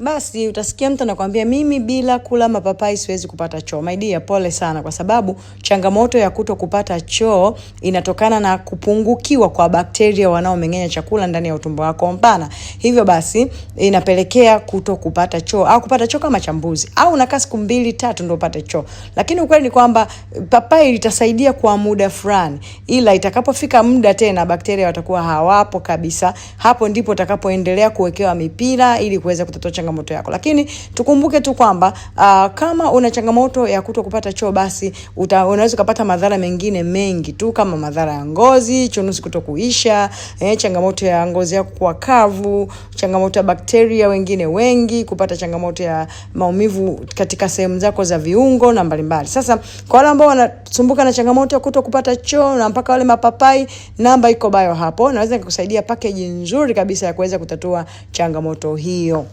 basi utasikia mtu anakuambia mimi bila kula mapapai siwezi kupata choo. My dear, pole sana, kwa sababu changamoto ya kuto kupata choo inatokana na kupungukiwa kwa bakteria wanaomeng'enya chakula ndani ya utumbo wako mpana. Hivyo basi inapelekea kuto kupata choo au kupata choo kama chambuzi, au unakaa siku 2-3 ndio upate choo. Lakini ukweli ni kwamba papai litasaidia kwa muda fulani, ila itakapofika muda tena bakteria watakuwa hawapo kabisa. Hapo ndipo utakapoendelea kuwekewa mipira ili kuweza kutatua changamoto yako. Lakini tukumbuke tu kwamba kama una changamoto ya kuto kupata choo, basi unaweza kupata madhara mengine mengi tu, kama madhara ya ngozi, chunusi kutokuisha, changamoto ya ngozi yako kuwa kavu, changamoto ya bakteria wengine wengi, kupata changamoto ya maumivu katika sehemu zako za viungo na mbalimbali. Sasa kwa wale ambao wanasumbuka na changamoto ya kuto kupata choo na mpaka wale mapapai, namba iko bio hapo. Naweza kukusaidia package nzuri kabisa ya kuweza kutatua changamoto hiyo.